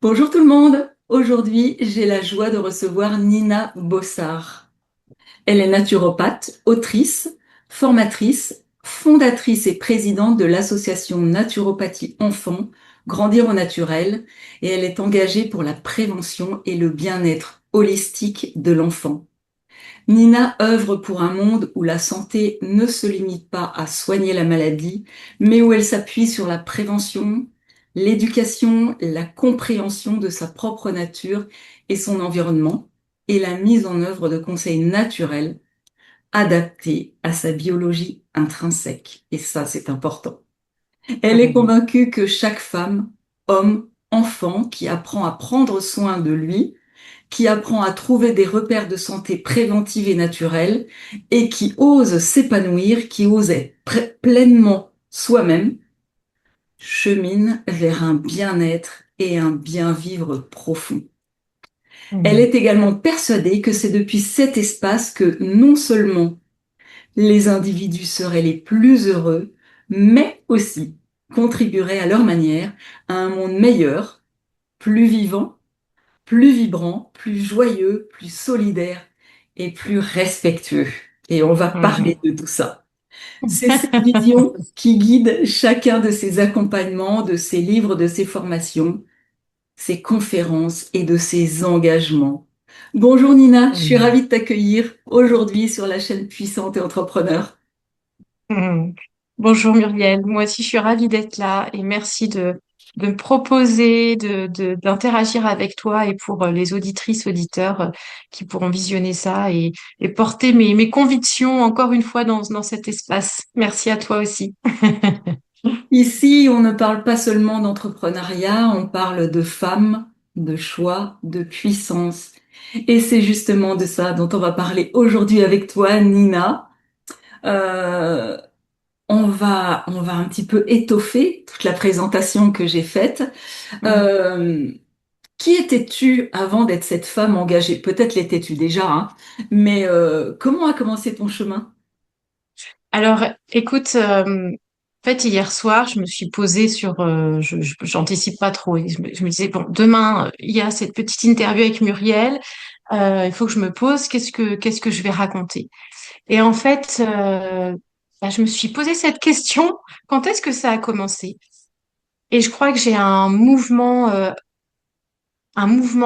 Bonjour tout le monde. Aujourd'hui, j'ai la joie de recevoir Nina Bossard. Elle est naturopathe, autrice, formatrice, fondatrice et présidente de l'association Naturopathie Enfants, Grandir au naturel, et elle est engagée pour la prévention et le bien-être holistique de l'enfant. Nina œuvre pour un monde où la santé ne se limite pas à soigner la maladie, mais où elle s'appuie sur la prévention, l'éducation, la compréhension de sa propre nature et son environnement, et la mise en œuvre de conseils naturels adaptés à sa biologie intrinsèque. Et ça, c'est important. Elle est Mhm. convaincue que chaque femme, homme, enfant qui apprend à prendre soin de lui, qui apprend à trouver des repères de santé préventive et naturelle et qui ose s'épanouir, qui ose être pleinement soi-même, chemine vers un bien-être et un bien-vivre profond. Elle Mhm. est également persuadée que c'est depuis cet espace que non seulement les individus seraient les plus heureux, mais aussi contribueraient à leur manière à un monde meilleur, plus vivant, plus vibrant, plus joyeux, plus solidaire et plus respectueux. Et on va parler Mhm. de tout ça. C'est cette vision qui guide chacun de ses accompagnements, de ses livres, de ses formations, ses conférences et de ses engagements. Bonjour Nina, je suis Mhm. ravie de t'accueillir aujourd'hui sur la chaîne Puissante et Entrepreneur. Mhm. Bonjour Muriel, moi aussi je suis ravie d'être là et merci de me proposer d'interagir avec toi et pour les auditrices, auditeurs qui pourront visionner ça et porter mes convictions encore une fois dans cet espace. Merci à toi aussi. Ici, on ne parle pas seulement d'entrepreneuriat, on parle de femmes, de choix, de puissance. Et c'est justement de ça dont on va parler aujourd'hui avec toi, Nina. Euh, on va un petit peu étoffer toute la présentation que j'ai faite. Mhm. Euh, qui étais-tu avant d'être cette femme engagée? Peut-être l'étais-tu déjà, hein, mais comment a commencé ton chemin? Alors, écoute, en fait, hier soir, je me suis posée sur, j'anticipe pas trop, et je me disais, bon, demain, il y a cette petite interview avec Muriel, il faut que je me pose, qu'est-ce que je vais raconter? Et en fait, bah, je me suis posé cette question, quand est-ce que ça a commencé? Et je crois que j'ai un mouvement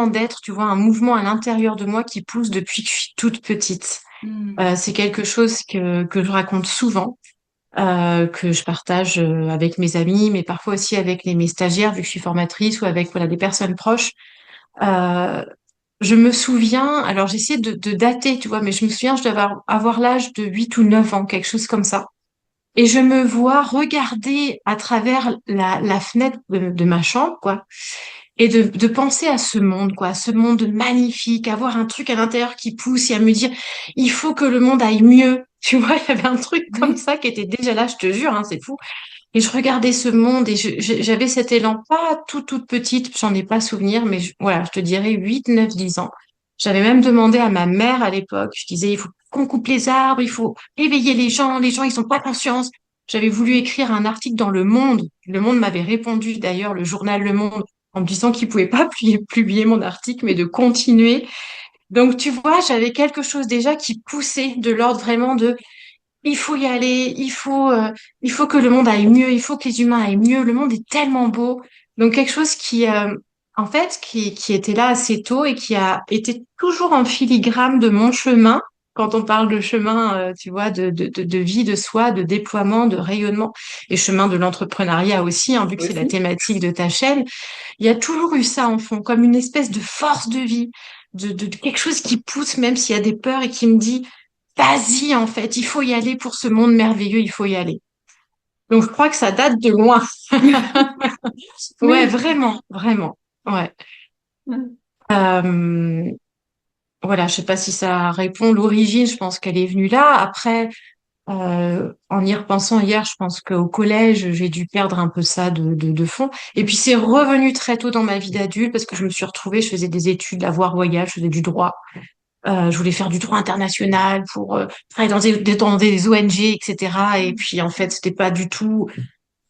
d'être, tu vois, un mouvement à l'intérieur de moi qui pousse depuis que je suis toute petite. Hmm. C'est quelque chose que je raconte souvent. Que je partage avec mes amis, mais parfois aussi avec mes stagiaires, vu que je suis formatrice, ou avec voilà, des personnes proches. Euh, je me souviens, alors j'essaie de dater, tu vois, mais je me souviens, je devais avoir l'âge de 8 ou 9 ans, quelque chose comme ça. Et je me vois regarder à travers la fenêtre de ma chambre, quoi, et de penser à ce monde, quoi, à ce monde magnifique, avoir un truc à l'intérieur qui pousse et à me dire, il faut que le monde aille mieux. Tu vois, il y avait un truc comme Oui. ça qui était déjà là, je te jure, hein, c'est fou. Et je regardais ce monde et j'avais cet élan, pas toute petite, j'en ai pas souvenir, mais voilà, je te dirais 8, 9, 10 ans. J'avais même demandé à ma mère à l'époque, je disais, il faut qu'on coupe les arbres, il faut éveiller les gens, ils sont pas conscients. J'avais voulu écrire un article dans Le Monde. Le Monde m'avait répondu d'ailleurs, le journal Le Monde, en me disant qu'il pouvait pas publier mon article, mais de continuer. Donc tu vois, j'avais quelque chose déjà qui poussait de l'ordre vraiment de il faut y aller, il faut que le monde aille mieux, il faut que les humains aillent mieux. Le monde est tellement beau. Donc quelque chose en fait, qui était là assez tôt et qui a été toujours en filigrane de mon chemin. Quand on parle de chemin, tu vois, de vie de soi, de déploiement, de rayonnement, et chemin de l'entrepreneuriat aussi, hein, vu que c'est la Aussi. thématique de ta chaîne, il y a toujours eu ça en fond, comme une espèce de force de vie, de quelque chose qui pousse, même s'il y a des peurs et qui me dit vas-y, en fait, il faut y aller pour ce monde merveilleux, il faut y aller. Donc, je crois que ça date de loin. Ouais, Oui. vraiment, vraiment. Ouais. Euh, voilà, je sais pas si ça répond. L'origine, je pense qu'elle est venue là. Après, en y repensant hier, je pense qu'au collège, j'ai dû perdre un peu ça de fond. Et puis, c'est revenu très tôt dans ma vie d'adulte parce que je me suis retrouvée, je faisais des études, la voie royale, je faisais du droit. Je voulais faire du droit international pour travailler dans des ONG, etc. Et puis en fait, c'était pas du tout.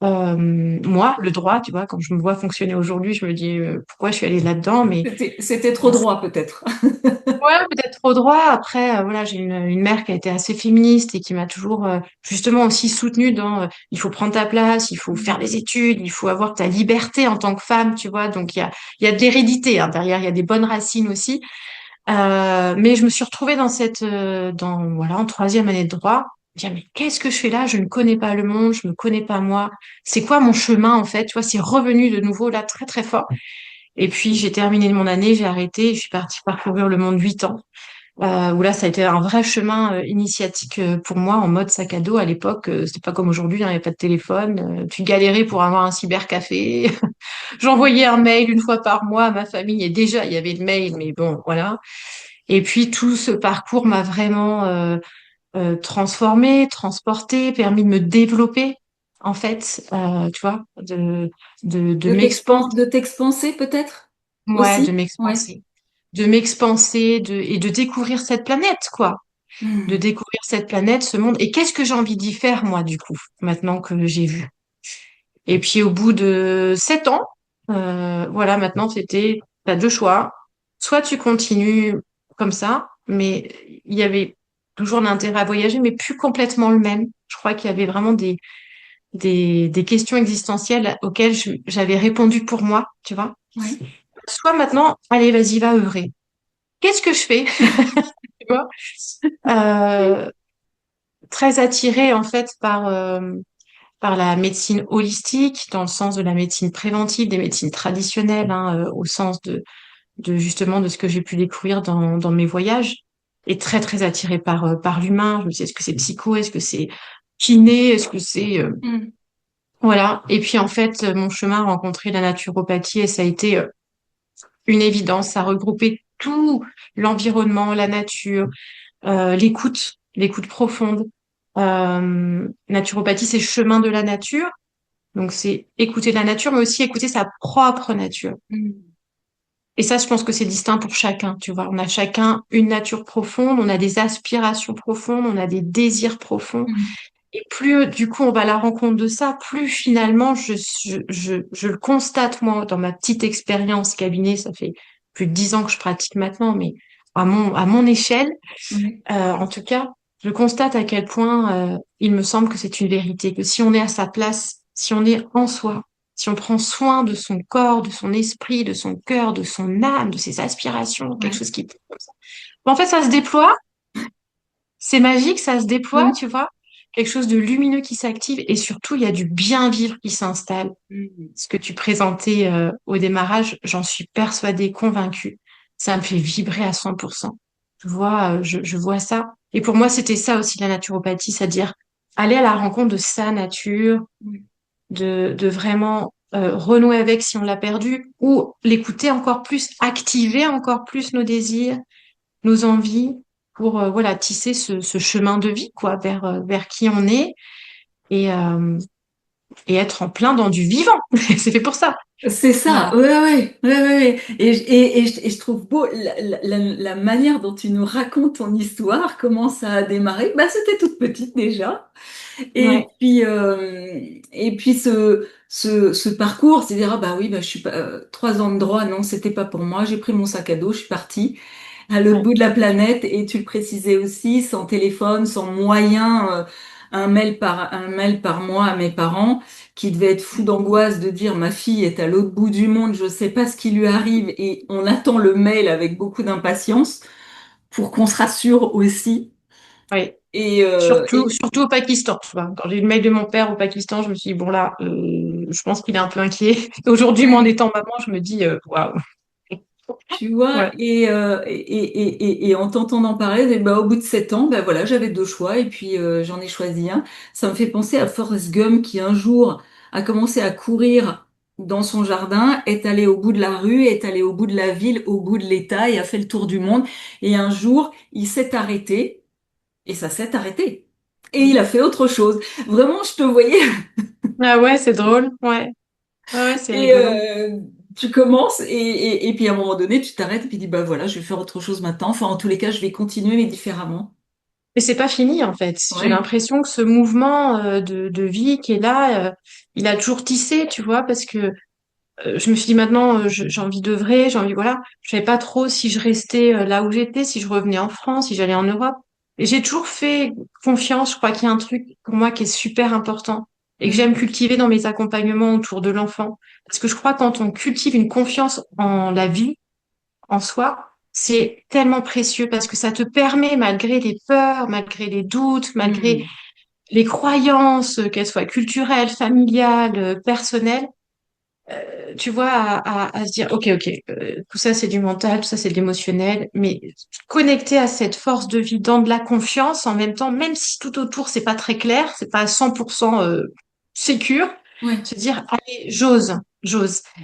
moi, le droit, tu vois, quand je me vois fonctionner aujourd'hui, je me dis pourquoi je suis allée là-dedans, mais C'était trop droit, peut-être. ouais, peut-être trop droit. Après, voilà, j'ai une mère qui a été assez féministe et qui m'a toujours justement aussi soutenue dans il faut prendre ta place, il faut faire des études, il faut avoir ta liberté en tant que femme, tu vois. Donc il y a de l'hérédité hein, derrière, il y a des bonnes racines aussi. Mais je me suis retrouvée dans dans voilà, en troisième année de droit. Je me dis, mais qu'est-ce que je fais là? Je ne connais pas le monde, je me connais pas moi. C'est quoi mon chemin en fait? Tu vois, c'est revenu de nouveau là très très fort. Et puis j'ai terminé mon année, j'ai arrêté, je suis partie parcourir le monde 8 ans où là, ça a été un vrai chemin initiatique pour moi en mode sac à dos. À l'époque, c'était pas comme aujourd'hui, hein, il n'y avait pas de téléphone. Tu galérais pour avoir un cybercafé. J'envoyais un mail une fois par mois à ma famille et déjà, il y avait le mail, mais bon, voilà. Et puis, tout ce parcours m'a vraiment transformée, transportée, permis de me développer, en fait, tu vois, de m'expanser, De t'expanser, peut-être ouais, de aussi? Ouais. m'expanser. De m'expanser et de découvrir cette planète, quoi. De Hmm. découvrir cette planète, ce monde. Et qu'est-ce que j'ai envie d'y faire, moi, du coup, maintenant que j'ai vu. Et puis, au bout de 7 ans, voilà, maintenant, t'as deux choix. Soit tu continues comme ça, mais il y avait toujours l'intérêt à voyager, mais plus complètement le même. Je crois qu'il y avait vraiment des questions existentielles auxquelles j'avais répondu pour moi, tu vois. Ouais. Soit maintenant, allez, vas-y, va œuvrer. Qu'est-ce que je fais? Tu vois Euh, très attirée en fait par la médecine holistique, dans le sens de la médecine préventive, des médecines traditionnelles, hein, au sens de justement de ce que j'ai pu découvrir dans mes voyages, et très très attirée par l'humain. Je me disais, est-ce que c'est psycho, est-ce que c'est kiné, est-ce que c'est Hmm. voilà. Et puis en fait, mon chemin a rencontré la naturopathie et ça a été une évidence. Ça a regroupé tout l'environnement, la nature, l'écoute profonde. Naturopathie, c'est chemin de la nature. Donc, c'est écouter la nature, mais aussi écouter sa propre nature. Hmm. Et ça, je pense que c'est distinct pour chacun, tu vois. On a chacun une nature profonde, on a des aspirations profondes, on a des désirs profonds. Hmm. Et plus, du coup, on va à la rencontre de ça, plus finalement, je le constate, moi, dans ma petite expérience cabinet, ça fait plus de 10 ans que je pratique maintenant, mais à mon échelle, Ouais. en tout cas, je constate à quel point il me semble que c'est une vérité, que si on est à sa place, si on est en soi, si on prend soin de son corps, de son esprit, de son cœur, de son âme, de ses aspirations, quelque Ouais. chose qui... En fait, ça se déploie, c'est magique, ça se déploie, Hmm. tu vois, quelque chose de lumineux qui s'active et surtout, il y a du bien vivre qui s'installe. Hmm. Ce que tu présentais au démarrage, j'en suis persuadée, convaincue. Ça me fait vibrer à 100%. Je vois ça. Et pour moi, c'était ça aussi la naturopathie, c'est-à-dire aller à la rencontre de sa nature, Ouais. de vraiment renouer avec si on l'a perdu, ou l'écouter encore plus, activer encore plus nos désirs, nos envies, pour voilà tisser ce chemin de vie, quoi, vers qui on est et, euh, et être en plein dans du vivant. C'est fait pour ça. C'est ça, Voilà. ouais, ouais, ouais, ouais, ouais. Et je trouve beau la manière dont tu nous racontes ton histoire, comment ça a démarré. Bah, c'était toute petite déjà. Et Ouais. puis, ce parcours, c'est-à-dire, ah bah oui, bah, je suis pas, 3 ans de droit, non, c'était pas pour moi. J'ai pris mon sac à dos, je suis partie à l'autre Ouais. bout de la planète. Et tu le précisais aussi, sans téléphone, sans moyen, un mail par mois à mes parents, qui devaient être fous d'angoisse de dire, ma fille est à l'autre bout du monde, je sais pas ce qui lui arrive. Et on attend le mail avec beaucoup d'impatience pour qu'on se rassure aussi. Oui. Et Surtout au Pakistan. Tu vois. Quand j'ai eu le mail de mon père au Pakistan, je me suis dit, bon là, je pense qu'il est un peu inquiet. Aujourd'hui, moi, en ouais. étant maman, je me dis, waouh. Tu vois, Ouais. et en t'entendant parler, bah, au bout de 7 ans, bah, voilà, j'avais deux choix et puis j'en ai choisi un. Ça me fait penser à Forrest Gump qui un jour a commencé à courir dans son jardin, est allé au bout de la rue, est allé au bout de la ville, au bout de l'État et a fait le tour du monde. Et un jour, il s'est arrêté et ça s'est arrêté. Et il a fait autre chose. Vraiment, je te voyais. Ah ouais, c'est drôle. Ouais. Ouais, ouais, c'est Et rigolo. tu commences et puis à un moment donné, tu t'arrêtes et puis dis bah voilà, je vais faire autre chose maintenant. Enfin, en tous les cas, je vais continuer mais différemment. Et c'est pas fini en fait. J'ai Ouais. l'impression que ce mouvement de vie qui est là, il a toujours tissé, tu vois, parce que je me suis dit maintenant, j'ai envie d'œuvrer, j'ai envie, voilà. Je savais pas trop si je restais là où j'étais, si je revenais en France, si j'allais en Europe. Et j'ai toujours fait confiance. Je crois qu'il y a un truc pour moi qui est super important et que Mm. j'aime cultiver dans mes accompagnements autour de l'enfant. Parce que je crois que quand on cultive une confiance en la vie, en soi, c'est tellement précieux parce que ça te permet, malgré les peurs, malgré les doutes, malgré Mm. les croyances, qu'elles soient culturelles, familiales, personnelles, tu vois, à se dire, ok, tout ça c'est du mental, tout ça c'est de l'émotionnel, mais connecter à cette force de vie dans de la confiance en même temps, même si tout autour c'est pas très clair, c'est pas à 100% sécure, Ouais. se dire, allez, j'ose.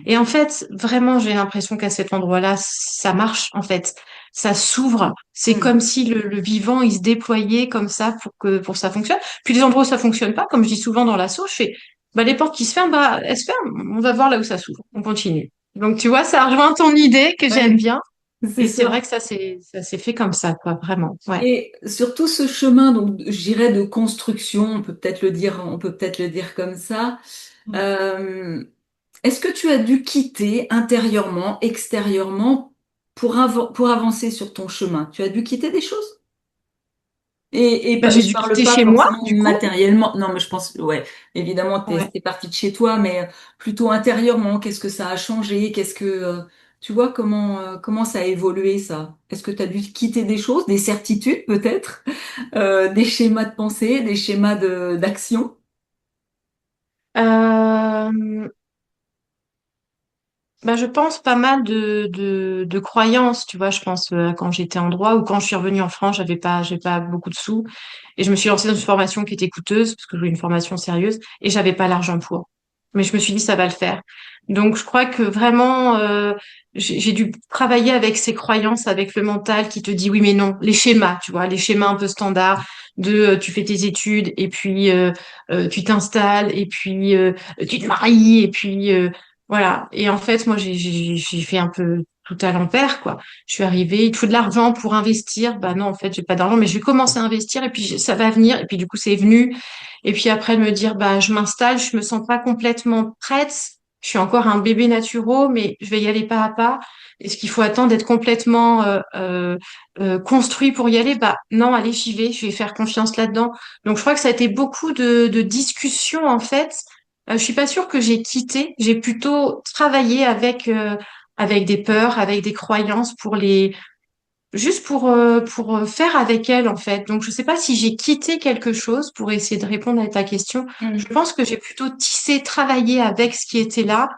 Et en fait, vraiment, j'ai l'impression qu'à cet endroit-là, ça marche, en fait. Ça s'ouvre. C'est Mm. comme si le vivant, il se déployait comme ça pour que ça fonctionne. Puis les endroits où ça fonctionne pas, comme je dis souvent dans l'assaut, je fais, bah, les portes qui se ferment, bah, elles se ferment. On va voir là où ça s'ouvre. On continue. Donc, tu vois, ça rejoint ton idée que j'aime Ouais. bien. C'est Et c'est vrai ça. que ça s'est fait comme ça, quoi, vraiment. Ouais. Et sur tout ce chemin, donc, je dirais de construction, on peut peut-être le dire comme ça. euh, Est-ce que tu as dû quitter intérieurement, extérieurement, pour avancer sur ton chemin? Tu as dû quitter des choses? Bah, j'ai Je dû parle quitter pas chez moi, forcément du coup. matériellement. Non, mais je pense, ouais, évidemment, Ouais. t'es parti de chez toi, mais plutôt intérieurement. Qu'est-ce que ça a changé? Tu vois, comment ça a évolué, ça? Est-ce que tu as dû quitter des choses, des certitudes, peut-être, des schémas de pensée, des schémas d'action? Euh, Bah, je pense pas mal de croyances, tu vois. Je pense quand j'étais en droit ou quand je suis revenue en France, j'ai pas beaucoup de sous et je me suis lancée dans une formation qui était coûteuse parce que je voulais une formation sérieuse et j'avais pas l'argent pour. Mais je me suis dit ça va le faire. Donc je crois que vraiment j'ai dû travailler avec ces croyances, avec le mental qui te dit oui mais non, les schémas, tu vois, les schémas un peu standards de tu fais tes études et puis tu t'installes et puis tu te maries et puis voilà. Et en fait, moi, j'ai fait un peu tout à l'envers, quoi. Je suis arrivée, il te faut de l'argent pour investir. Bah non, en fait, j'ai pas d'argent, mais je vais commencer à investir et puis ça va venir. Et puis du coup, c'est venu. Et puis après, de me dire, bah, je m'installe, je me sens pas complètement prête. Je suis encore un bébé naturo, mais je vais y aller pas à pas. Est-ce qu'il faut attendre d'être complètement construit pour y aller? Bah non, allez, j'y vais. Je vais faire confiance là-dedans. Donc, je crois que ça a été beaucoup de discussions, en fait. Je suis pas sûre que j'ai quitté. J'ai plutôt travaillé avec des peurs, avec des croyances pour les juste pour faire avec elles en fait. Donc je sais pas si j'ai quitté quelque chose pour essayer de répondre à ta question. Je Mm. pense que j'ai plutôt tissé, travaillé avec ce qui était là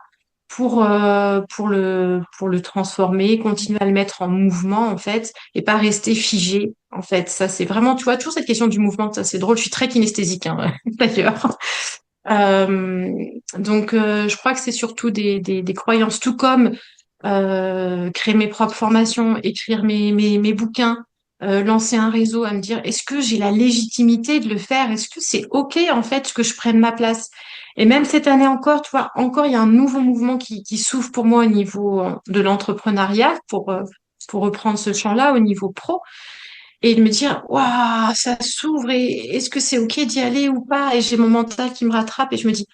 pour le transformer, continuer à le mettre en mouvement en fait et pas rester figé en fait. Ça c'est vraiment tu vois toujours cette question du mouvement. Ça c'est drôle. Je suis très kinesthésique hein, d'ailleurs. Euh, je crois que c'est surtout des croyances, tout comme créer mes propres formations, écrire mes bouquins, lancer un réseau, à me dire, est-ce que j'ai la légitimité de le faire? Est-ce que c'est OK, en fait, que je prenne ma place? Et même cette année encore, tu vois, encore, il y a un nouveau mouvement qui s'ouvre pour moi au niveau de l'entrepreneuriat, pour reprendre ce champ-là, au niveau pro et de me dire waouh ça s'ouvre et est-ce que c'est ok d'y aller ou pas et j'ai mon mental qui me rattrape et je me dis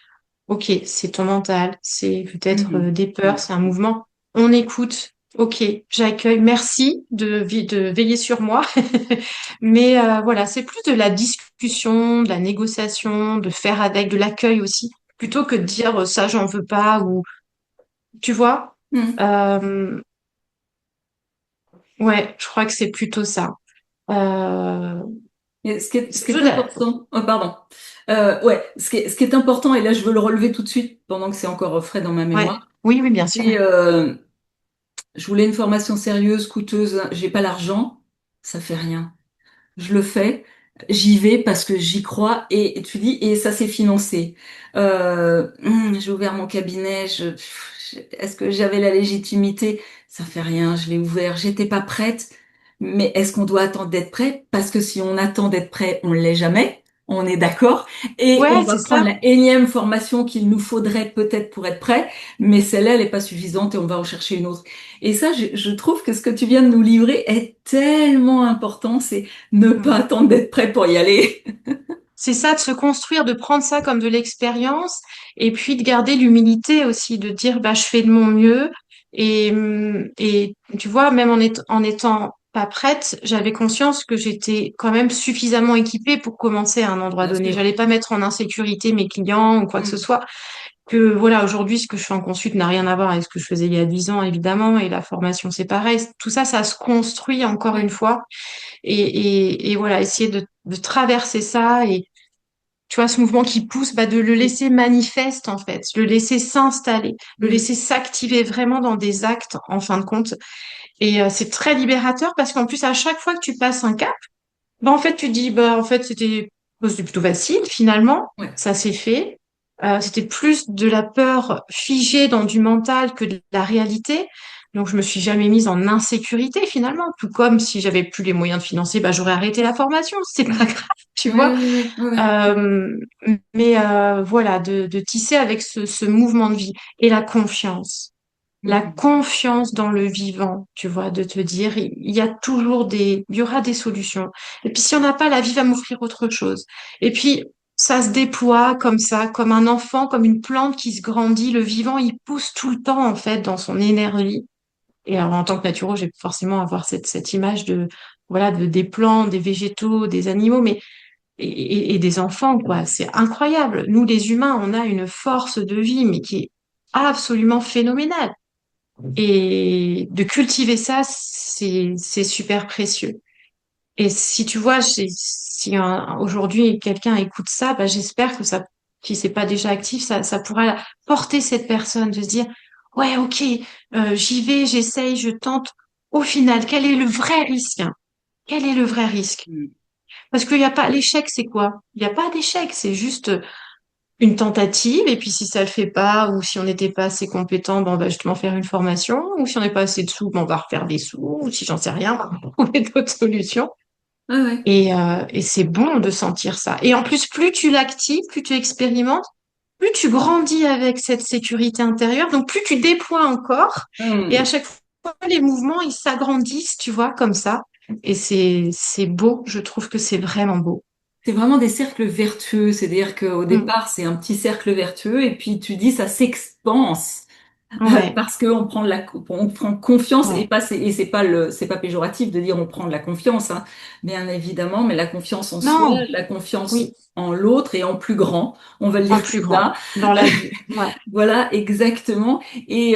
ok c'est ton mental c'est peut-être Mhm. des peurs Ouais. c'est un mouvement on écoute ok j'accueille merci de veiller sur moi mais voilà c'est plus de la discussion de la négociation de faire avec de l'accueil aussi plutôt que de dire ça j'en veux pas ou tu vois Mm. euh, ouais je crois que c'est plutôt ça euh, Et ce c'est qui est plutôt de la- important, oh, pardon. Ouais, ce qui est important, et là je veux le relever tout de suite pendant que c'est encore frais dans ma Ouais. mémoire, Oui, oui, bien sûr. c'est je voulais une formation sérieuse, coûteuse, j'ai pas l'argent, ça fait rien. Je le fais, j'y vais parce que j'y crois et tu dis et ça s'est financé. J'ai ouvert mon cabinet, est-ce que j'avais la légitimité? Ça fait rien, je l'ai ouvert, j'étais pas prête. Mais est-ce qu'on doit attendre d'être prêt? Parce que si on attend d'être prêt, on l'est jamais. On est d'accord. Et on Ouais, va c'est prendre ça. la énième formation qu'il nous faudrait peut-être pour être prêt, mais celle-là, elle n'est pas suffisante et on va en chercher une autre. Et ça, je trouve que ce que tu viens de nous livrer est tellement important, c'est ne pas Mm. attendre d'être prêt pour y aller. C'est ça, de se construire, de prendre ça comme de l'expérience et puis de garder l'humilité aussi, de dire bah je fais de mon mieux et tu vois même en étant pas prête, j'avais conscience que j'étais quand même suffisamment équipée pour commencer à un endroit Bien donné. sûr. J'allais pas mettre en insécurité mes clients ou quoi que ce Mm. soit. Que voilà, aujourd'hui ce que je fais en consulte n'a rien à voir avec ce que je faisais il y a 10 ans évidemment et la formation c'est pareil. Tout ça, ça se construit encore une Ouais. fois et voilà, essayer de traverser ça et tu vois, ce mouvement qui pousse, bah, de le Oui. laisser manifeste, en fait, le laisser s'installer, le Mm. laisser s'activer vraiment dans des actes, en fin de compte. Et c'est très libérateur parce qu'en plus, à chaque fois que tu passes un cap, bah, en fait, tu dis, bah, en fait, c'était plutôt facile, finalement. Ouais. Ça s'est fait. C'était plus de la peur figée dans du mental que de la réalité. Donc, je me suis jamais mise en insécurité, finalement. Tout comme si j'avais plus les moyens de financer, bah, j'aurais arrêté la formation. C'est pas grave, tu Ouais, vois. ouais, ouais, ouais, ouais. Euh, mais voilà, de tisser avec ce mouvement de vie et la confiance. La Mm. confiance dans le vivant, tu vois, de te dire, il y a toujours il y aura des solutions. Et puis si on n'a pas, la vie va m'offrir autre chose. Et puis ça se déploie comme ça, comme un enfant, comme une plante qui se grandit. Le vivant, il pousse tout le temps en fait dans son énergie. Et alors en tant que naturo, j'ai forcément avoir cette image de voilà des plantes, des végétaux, des animaux, mais et des enfants, quoi. C'est incroyable. Nous, les humains, on a une force de vie, mais qui est absolument phénoménale. Et de cultiver ça, c'est super précieux. Et si tu vois, si aujourd'hui quelqu'un écoute ça, bah, j'espère que ça, si c'est pas déjà actif, ça pourra porter cette personne de se dire, ouais, ok, j'y vais, j'essaye, je tente. Au final, quel est le vrai risque, hein? Quel est le vrai risque? Mm. Parce qu'il n'y a pas, l'échec, c'est quoi? Il n'y a pas d'échec, c'est juste une tentative, et puis si ça le fait pas, ou si on n'était pas assez compétent, ben, on va justement faire une formation, ou si on n'est pas assez de sous, ben, on va refaire des sous, ou si j'en sais rien, on va trouver d'autres solutions. Ouais, ouais. Et c'est bon de sentir ça. Et en plus, plus tu l'actives, plus tu expérimentes, plus tu grandis avec cette sécurité intérieure, donc plus tu déploies encore, et à Mm. chaque fois, les mouvements, ils s'agrandissent, tu vois, comme ça. Et c'est beau, je trouve que c'est vraiment beau. C'est vraiment des cercles vertueux, c'est-à-dire qu'au Mm. départ, c'est un petit cercle vertueux, et puis tu dis ça s'expanse. Ouais, Parce qu'on prend on prend confiance et ouais. pas et c'est pas péjoratif de dire on prend de la confiance, hein, bien évidemment, mais la confiance en soi, Non, la confiance oui. en l'autre et en plus grand, on va le En dire plus comme grand, ça. dans la vie. Ouais. Voilà, exactement. Et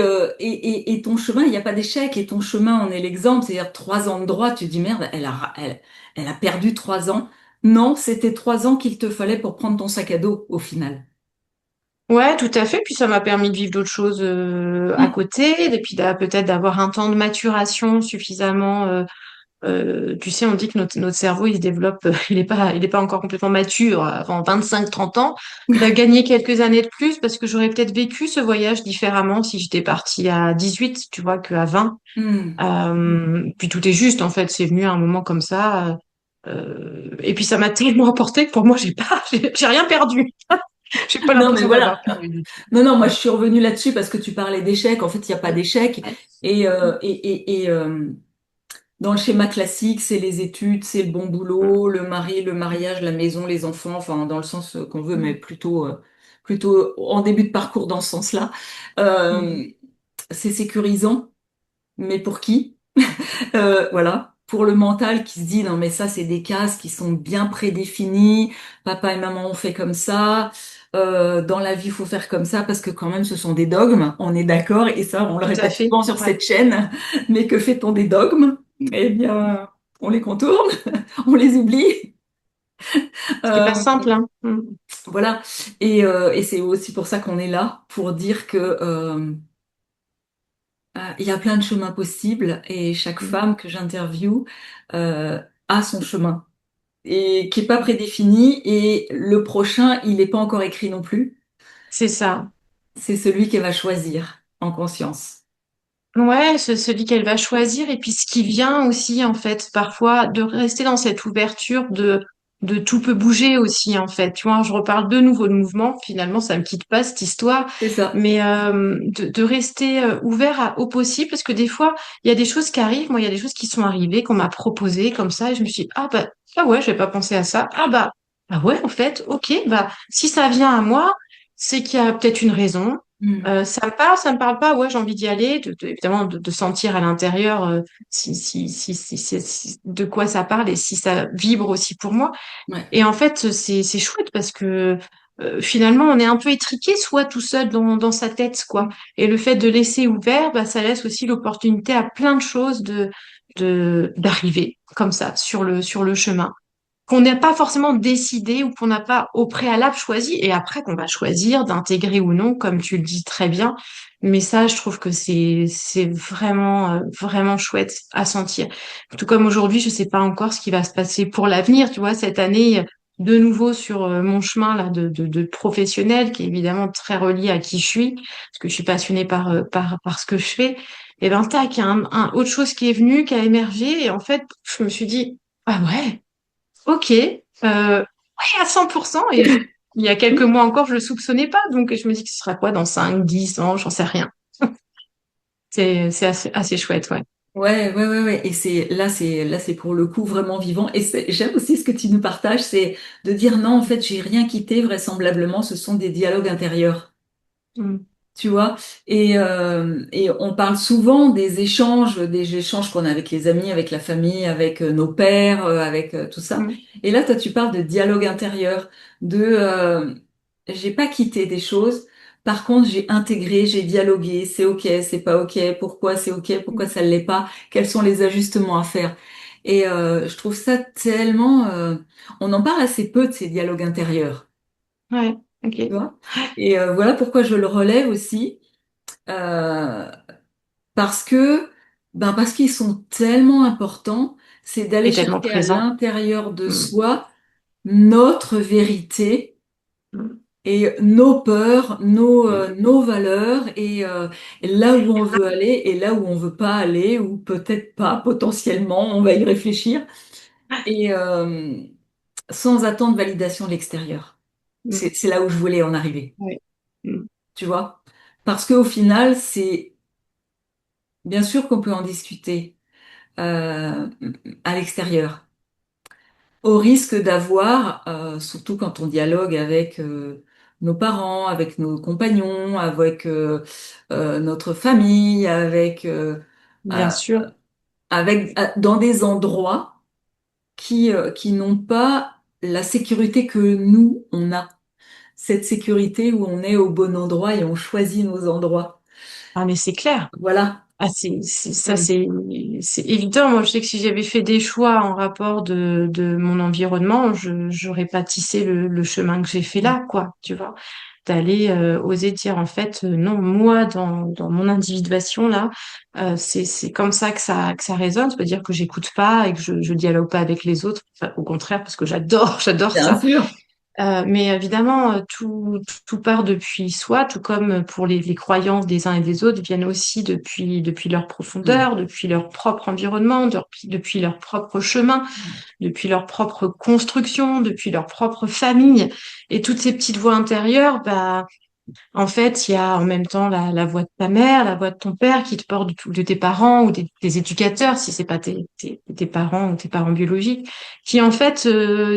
ton chemin, il n'y a pas d'échec. Et ton chemin en est l'exemple. C'est-à-dire 3 ans de droit, tu te dis merde, elle a perdu 3 ans. Non, c'était 3 ans qu'il te fallait pour prendre ton sac à dos au final. Ouais, tout à fait. Puis ça m'a permis de vivre d'autres choses à Mm. côté, et puis peut-être d'avoir un temps de maturation suffisamment. Tu sais, on dit que notre cerveau, il se développe, il est pas encore complètement mature avant 25 30 ans. De gagner quelques années de plus parce que j'aurais peut-être vécu ce voyage différemment si j'étais partie à 18, tu vois, qu'à 20. Mm. Puis tout est juste, en fait. C'est venu à un moment comme ça. Et puis ça m'a tellement apporté que pour moi, j'ai rien perdu. J'ai pas Non, mais l'impression voilà. d'avoir perdu du tout. Non, non, moi je suis revenue là-dessus parce que tu parlais d'échec. En fait, il n'y a pas d'échec. Ouais. Dans le schéma classique, c'est les études, c'est le bon boulot, le mari, le mariage, la maison, les enfants, enfin dans le sens qu'on veut, mais plutôt en début de parcours dans ce sens-là. Euh, c'est sécurisant, mais pour qui? Voilà. Pour le mental qui se dit non mais ça c'est des cases qui sont bien prédéfinies. Papa et maman ont fait comme ça. Dans la vie, il faut faire comme ça parce que quand même ce sont des dogmes. On est d'accord et ça on le Tout à répète fait. souvent sur Ouais. cette chaîne. Mais que fait-on des dogmes? Eh bien, on les contourne, on les oublie. C'est pas Euh, simple, hein. voilà. Et c'est aussi pour ça qu'on est là pour dire que il y a plein de chemins possibles et chaque femme que j'interviewe euh, a son chemin et qui est pas prédéfini et le prochain, il n'est pas encore écrit non plus. C'est ça. C'est celui qu'elle va choisir en conscience. Ouais, celui qu'elle va choisir et puis ce qui vient aussi en fait parfois de rester dans cette ouverture de tout peut bouger aussi en fait. Tu vois, je reparle de nouveau de mouvement. Finalement, ça me quitte pas cette histoire, C'est ça. mais de rester ouvert au possible parce que des fois, il y a des choses qui arrivent. Moi, il y a des choses qui sont arrivées qu'on m'a proposées comme ça et je me suis dit, ah ouais, j'ai pas pensé à ça. Ah ouais, en fait, ok, bah si ça vient à moi, c'est qu'il y a peut-être une raison. Mm. Ça me parle pas. Ouais, j'ai envie d'y aller. Évidemment, de sentir à l'intérieur de quoi ça parle et si ça vibre aussi pour moi. Ouais. Et en fait, c'est chouette parce que finalement, on est un peu étriqué, soit tout seul dans sa tête, quoi. Et le fait de laisser ouvert, bah, ça laisse aussi l'opportunité à plein de choses d'arriver comme ça sur le chemin qu'on n'a pas forcément décidé ou qu'on n'a pas au préalable choisi et après qu'on va choisir d'intégrer ou non, comme tu le dis très bien. Mais ça, je trouve que c'est vraiment vraiment chouette à sentir. Tout comme aujourd'hui, je sais pas encore ce qui va se passer pour l'avenir. Tu vois, cette année, de nouveau sur mon chemin là de professionnel, qui est évidemment très relié à qui je suis, parce que je suis passionnée par ce que je fais. Et ben tac, il y a autre chose qui est venu, qui a émergé, et en fait, je me suis dit ah ouais. Ok, ouais, à 100%. Il y a quelques mois encore, je le soupçonnais pas. Donc, je me dis que ce sera quoi dans 5, 10 ans, j'en sais rien. C'est assez chouette, ouais. Ouais, ouais, ouais, ouais. Et là, c'est pour le coup vraiment vivant. Et j'aime aussi ce que tu nous partages, c'est de dire non, en fait, j'ai rien quitté, vraisemblablement, ce sont des dialogues intérieurs. Mm, Tu vois, et on parle souvent des échanges qu'on a avec les amis, avec la famille, avec nos pères, avec tout ça. mm, Et là, toi, tu parles de dialogue intérieur, j'ai pas quitté des choses. Par contre, j'ai intégré, j'ai dialogué. C'est ok, c'est pas ok. Pourquoi c'est ok, pourquoi mm. ça l'est pas? Quels sont les ajustements à faire? Et je trouve ça tellement. On en parle assez peu de ces dialogues intérieurs. Ouais, Tu ok. vois. Et voilà pourquoi je le relève aussi. Euh, parce que, parce qu'ils sont tellement importants, c'est d'aller Et tellement chercher à présent. l'intérieur de Mm, soi notre vérité mm. et nos peurs, Mm. nos valeurs et là où on veut aller et là où on veut pas aller ou peut-être pas, potentiellement, on va y réfléchir et sans attendre validation de l'extérieur. Mm. C'est là où je voulais en arriver, Ouais. Mm. tu vois? Parce qu'au final, c'est bien sûr qu'on peut en discuter euh, à l'extérieur, au risque d'avoir, surtout quand on dialogue avec nos parents, avec nos compagnons, avec notre famille, Bien euh, sûr. dans des endroits qui n'ont pas la sécurité que nous, on a. Cette sécurité où on est au bon endroit et on choisit nos endroits. Ah, mais c'est clair. Voilà. Ah, ça, c'est évident. Moi, je sais que si j'avais fait des choix en rapport de mon environnement, j'aurais pas tissé le chemin que j'ai fait Mm. là, quoi, tu vois. D'aller oser dire, en fait, non, moi, dans mon individuation, là, c'est comme ça que ça résonne. Ça veut dire que j'écoute pas et que je dialogue pas avec les autres. Enfin, au contraire, parce que j'adore Bien ça. sûr. Mais évidemment, tout part depuis soi, tout comme pour les croyances des uns et des autres viennent aussi depuis leur Mm. profondeur, depuis leur propre environnement, depuis leur propre chemin, depuis leur propre construction, depuis leur propre famille. Et toutes ces petites voix intérieures, bah, en fait, il y a en même temps la voix de ta mère, la voix de ton père qui te porte de tes parents ou des éducateurs, si c'est pas tes parents ou tes parents biologiques, qui en fait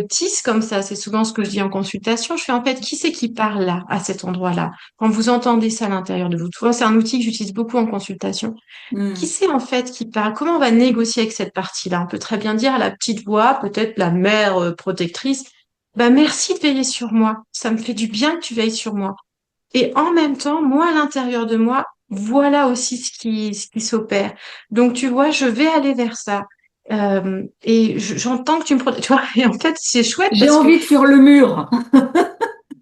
tissent comme ça. C'est souvent ce que je dis en consultation. Je fais en fait, qui c'est qui parle là, à cet endroit-là? Quand vous entendez ça à l'intérieur de vous, tu vois, c'est un outil que j'utilise beaucoup en consultation. Qui Mm. c'est en fait qui parle? Comment on va négocier avec cette partie-là? On peut très bien dire à la petite voix, peut-être la mère protectrice, bah merci de veiller sur moi. Ça me fait du bien que tu veilles sur moi. Et en même temps, moi, à l'intérieur de moi, voilà aussi ce qui s'opère. Donc, tu vois, je vais aller vers ça. Et j'entends que tu me protèges. Tu vois, et en fait, c'est chouette J'ai parce que, envie de faire le mur.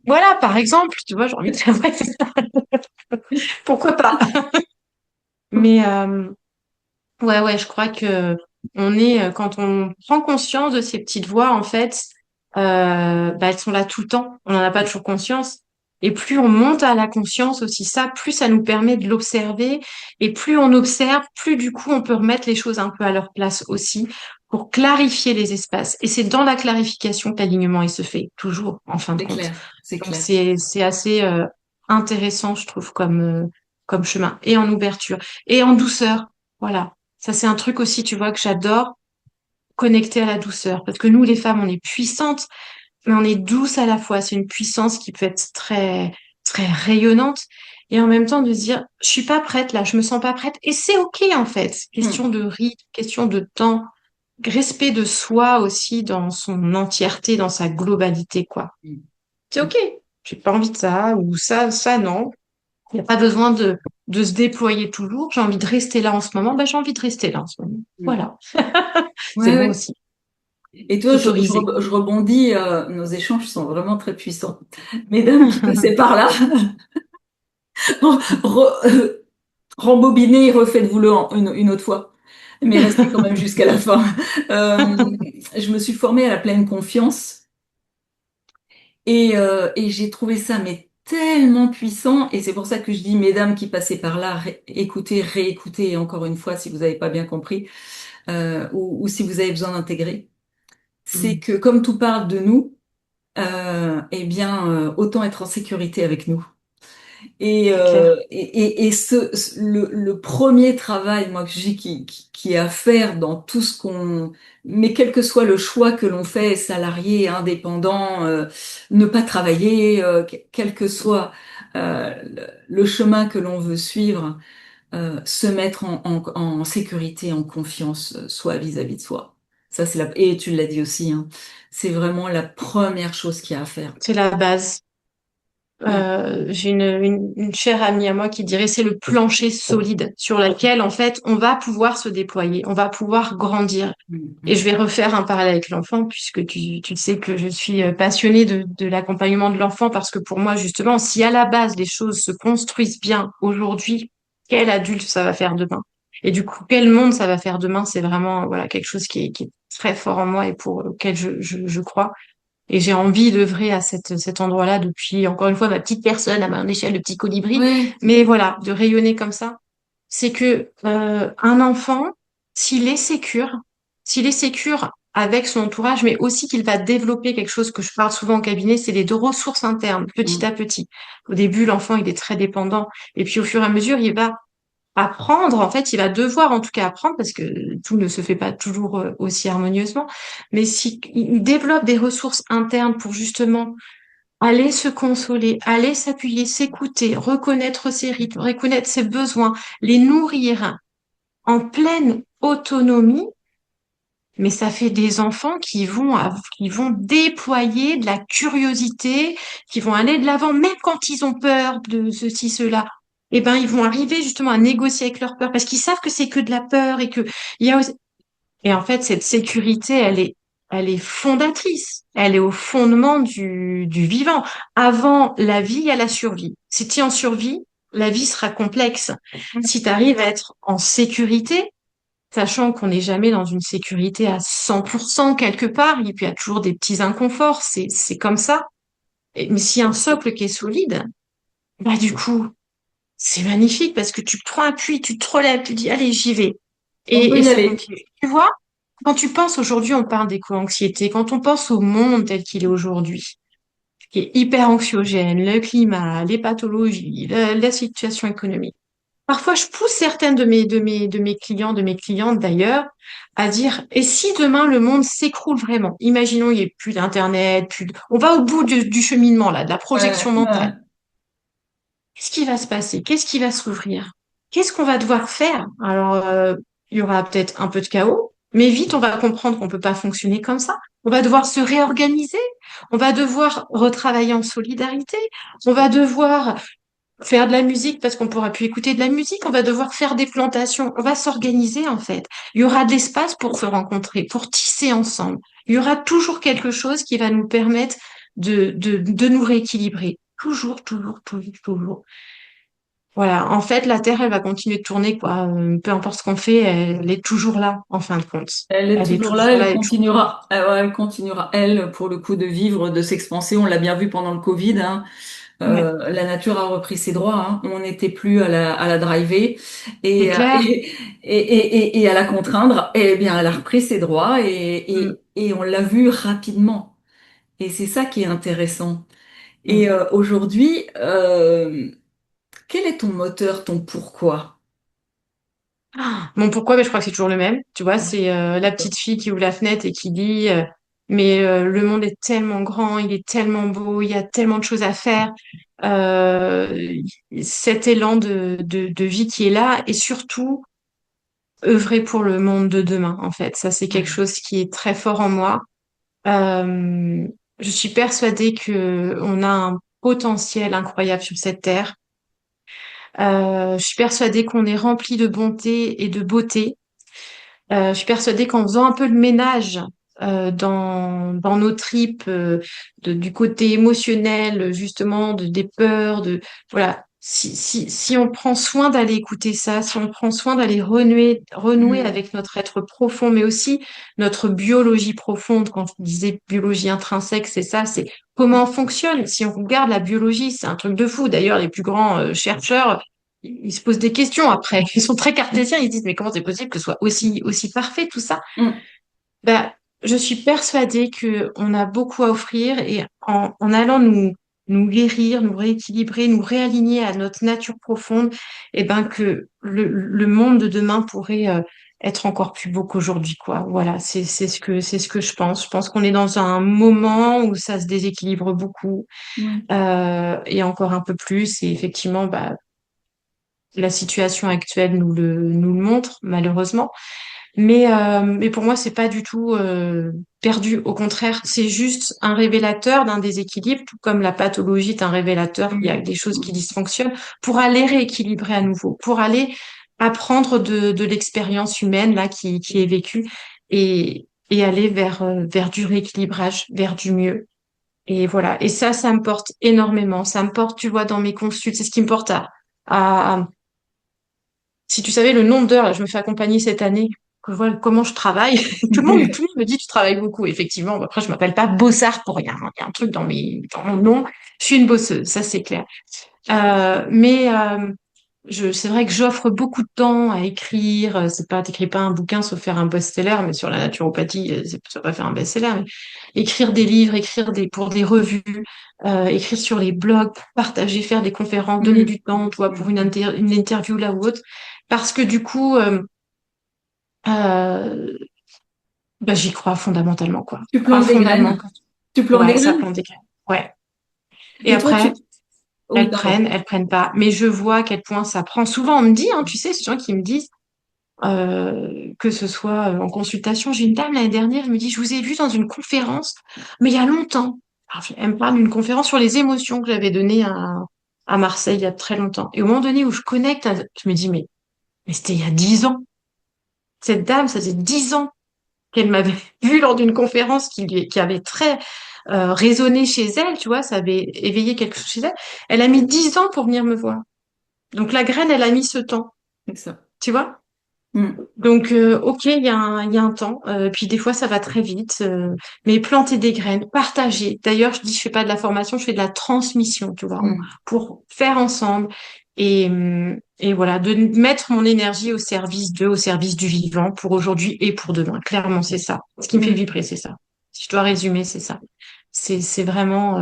voilà, par exemple, tu vois, j'ai envie de faire, ouais, c'est ça. Pourquoi pas? Mais, ouais, je crois que quand on prend conscience de ces petites voix, en fait, bah, elles sont là tout le temps. On n'en a pas toujours conscience. Et plus on monte à la conscience aussi ça, plus ça nous permet de l'observer. Et plus on observe, plus du coup on peut remettre les choses un peu à leur place aussi pour clarifier les espaces. Et c'est dans la clarification que l'alignement il se fait toujours en fin de C'est compte. clair, c'est Donc clair. c'est assez intéressant je trouve comme chemin et en ouverture et en douceur. Voilà. Ça c'est un truc aussi tu vois que j'adore connecter à la douceur parce que nous les femmes on est puissantes mais on est douce à la fois. C'est une puissance qui peut être très, très rayonnante. Et en même temps de se dire, je suis pas prête là, je me sens pas prête. Et c'est OK, en fait. Hmm, Question de rythme, question de temps, respect de soi aussi dans son entièreté, dans sa globalité, quoi. hmm, C'est hmm. OK. J'ai pas envie de ça, ou ça, non. Il n'y a pas besoin de se déployer toujours. J'ai envie de rester là en ce moment. Ben, j'ai envie de rester là en ce moment. Hmm. Voilà. C'est Ouais, beau ouais. aussi. Et toi, S'autoriser. je rebondis, nos échanges sont vraiment très puissants. Mesdames qui passaient par là, rembobinez et refaites-vous-le une autre fois. Mais restez quand même jusqu'à la fin. Euh, je me suis formée à la pleine confiance et j'ai trouvé ça mais tellement puissant. Et c'est pour ça que je dis, mesdames qui passaient par là, écoutez, réécoutez encore une fois si vous n'avez pas bien compris ou si vous avez besoin d'intégrer. C'est Mm. que comme tout parle de nous, eh bien, autant être en sécurité avec nous. C'est clair. Le premier travail, moi, que j'ai qui est à faire dans tout ce qu'on, mais quel que soit le choix que l'on fait, salarié, indépendant, ne pas travailler, quel que soit le chemin que l'on veut suivre, se mettre en sécurité, en confiance, soit vis-à-vis de soi. Ça, et tu l'as dit aussi, hein, c'est vraiment la première chose qu'il y a à faire. C'est la base. Mm, J'ai une chère amie à moi qui dirait c'est le plancher solide sur lequel en fait on va pouvoir se déployer, on va pouvoir grandir. mm, Et mm, je vais refaire un parallèle avec l'enfant puisque tu sais que je suis passionnée de l'accompagnement de l'enfant parce que pour moi justement si à la base les choses se construisent bien aujourd'hui, quel adulte ça va faire demain? Et du coup quel monde ça va faire demain? C'est vraiment voilà quelque chose qui est très fort en moi et pour lequel je crois. Et j'ai envie d'œuvrer à cet endroit-là depuis, encore une fois, ma petite personne, à mon échelle de petit colibri. ouais, Mais voilà, de rayonner comme ça, c'est que un enfant, s'il est sécure avec son entourage, mais aussi qu'il va développer quelque chose que je parle souvent au cabinet, c'est les deux ressources internes, petit mm, à petit. Au début, l'enfant, il est très dépendant. Et puis, au fur et à mesure, il va apprendre, en fait, il va devoir en tout cas apprendre parce que tout ne se fait pas toujours aussi harmonieusement. Mais si il développe des ressources internes pour justement aller se consoler, aller s'appuyer, s'écouter, reconnaître ses rythmes, reconnaître ses besoins, les nourrir en pleine autonomie, mais ça fait des enfants qui vont déployer de la curiosité, qui vont aller de l'avant, même quand ils ont peur de ceci, cela. Eh ben, ils vont arriver justement à négocier avec leur peur parce qu'ils savent que c'est que de la peur et que il y a aussi- et en fait, cette sécurité, elle est fondatrice. Elle est au fondement du vivant. Avant la vie, il y a la survie. Si tu es en survie, la vie sera complexe. Si tu arrives à être en sécurité, sachant qu'on n'est jamais dans une sécurité à 100% quelque part, et puis il y a toujours des petits inconforts, c'est comme ça. Mais s'il y a un socle qui est solide, bah du coup, c'est magnifique parce que tu prends appui, tu te relèves, tu dis, allez, j'y vais. on peut Et y ça aller. continue. Tu vois, quand tu penses aujourd'hui, on parle d'éco-anxiété, quand on pense au monde tel qu'il est aujourd'hui, qui est hyper anxiogène, le climat, les pathologies, la situation économique. Parfois, je pousse certaines de mes clients, de mes clientes d'ailleurs, à dire, et si demain le monde s'écroule vraiment? Imaginons, il n'y ait plus d'internet, on va au bout du cheminement, là, de la Ouais, projection mentale. ouais. Qu'est-ce qui va se passer? Qu'est-ce qui va s'ouvrir? Qu'est-ce qu'on va devoir faire? Alors, il y aura peut-être un peu de chaos, mais vite, on va comprendre qu'on peut pas fonctionner comme ça. On va devoir se réorganiser. On va devoir retravailler en solidarité. On va devoir faire de la musique parce qu'on pourra plus écouter de la musique. On va devoir faire des plantations. On va s'organiser, en fait. Il y aura de l'espace pour se rencontrer, pour tisser ensemble. Il y aura toujours quelque chose qui va nous permettre de nous rééquilibrer. Toujours, toujours, toujours, toujours. Voilà, en fait, la Terre, elle va continuer de tourner, quoi. Peu importe ce qu'on fait, elle est toujours là, en fin de compte. Elle est Elle est toujours là, toujours là, elle elle est toujours là. continuera. Ouais, elle continuera, elle, pour le coup, de vivre, de s'expanser. On l'a bien vu pendant le Covid, hein. Ouais, La nature a repris ses droits, hein. On n'était plus à la driver c'est et, clair. et à la contraindre. Eh bien, elle a repris ses droits Mm, et on l'a vu rapidement. Et c'est ça qui est intéressant. Et mm. aujourd'hui, quel est ton moteur, ton pourquoi? Bon, pourquoi? Ben, je crois que c'est toujours le même. Tu vois, Ouais, c'est la d'accord. petite fille qui ouvre la fenêtre et qui dit mais le monde est tellement grand, il est tellement beau, il y a tellement de choses à faire. Euh, Cet élan de vie qui est là et surtout œuvrer pour le monde de demain, en fait. Ça, c'est quelque Ouais. chose qui est très fort en moi. Euh, je suis persuadée que on a un potentiel incroyable sur cette terre. Je suis persuadée qu'on est rempli de bonté et de beauté. Je suis persuadée qu'en faisant un peu le ménage dans nos tripes, du côté émotionnel, justement, des peurs, voilà, si on prend soin d'aller écouter ça, si on prend soin d'aller renouer Mm. avec notre être profond, mais aussi notre biologie profonde, quand je disais biologie intrinsèque, c'est ça, c'est comment on fonctionne. Si on regarde la biologie, c'est un truc de fou. D'ailleurs, les plus grands chercheurs ils se posent des questions après. Ils sont très cartésiens. Ils se disent, mais comment c'est possible que ce soit aussi parfait tout ça? Mm. Ben, je suis persuadée que on a beaucoup à offrir et en allant nous guérir, nous rééquilibrer, nous réaligner à notre nature profonde, et ben que le monde de demain pourrait être encore plus beau qu'aujourd'hui, quoi. Voilà, c'est ce que je pense. Je pense qu'on est dans un moment où ça se déséquilibre beaucoup Ouais. et encore un peu plus. Et effectivement, bah la situation actuelle nous le montre, malheureusement. Mais pour moi, c'est pas du tout perdu. Au contraire, c'est juste un révélateur d'un déséquilibre, tout comme la pathologie est un révélateur. Il y a Mm. des choses qui dysfonctionnent pour aller rééquilibrer à nouveau, pour aller apprendre de l'expérience humaine là qui est vécue et aller vers du rééquilibrage, vers du mieux. Et voilà. Et ça me porte énormément. Ça me porte, tu vois, dans mes consultes. C'est ce qui me porte à si tu savais le nombre d'heures, là, je me fais accompagner cette année, que je vois comment je travaille, tout le monde me dit tu travailles beaucoup. Effectivement, bon, après je m'appelle pas Bossard pour rien, hein. Il y a un truc dans mon nom. Je suis une bosseuse, ça c'est clair. Mais c'est vrai que j'offre beaucoup de temps à écrire. T'écris pas un bouquin sauf faire un best-seller, mais sur la naturopathie, ça va pas faire un best-seller. Mais écrire des livres, pour des revues, écrire sur les blogs, partager, faire des conférences, donner Mm. du temps, tu vois, pour une interview là ou autre. Parce que du coup, euh, bah, j'y crois fondamentalement, quoi. Tu Je crois plantes des fondamentalement. graines. Tu plantes des Ouais, ça graines. plante des graines. Ouais. Et Et toi, après, Oui, pardon. elles prennent pas. Mais je vois à quel point ça prend. Souvent, on me dit, hein, tu sais, ces gens qui me disent, que ce soit en consultation. J'ai une dame l'année dernière, elle me dit, je vous ai vu dans une conférence, mais il y a longtemps. Alors, elle me parle d'une conférence sur les émotions que j'avais donnée à Marseille il y a très longtemps. Et au moment donné où je connecte, je me dis, mais c'était il y a 10 ans. Cette dame, ça faisait 10 ans qu'elle m'avait vue lors d'une conférence qui avait très résonné chez elle, tu vois, ça avait éveillé quelque chose chez elle. Elle a mis 10 ans pour venir me voir. Donc la graine, elle a mis ce temps, C'est ça. tu vois. Mm. Donc, ok, il y a un temps. Puis des fois, ça va très vite. Mais planter des graines, partager. D'ailleurs, je dis, je fais pas de la formation, je fais de la transmission, tu vois, Mm. pour faire ensemble et voilà, de mettre mon énergie au service du vivant pour aujourd'hui et pour demain. Clairement, c'est ça. Ce qui me fait Mm. vibrer, c'est ça. Si je dois résumer, c'est ça. C'est vraiment,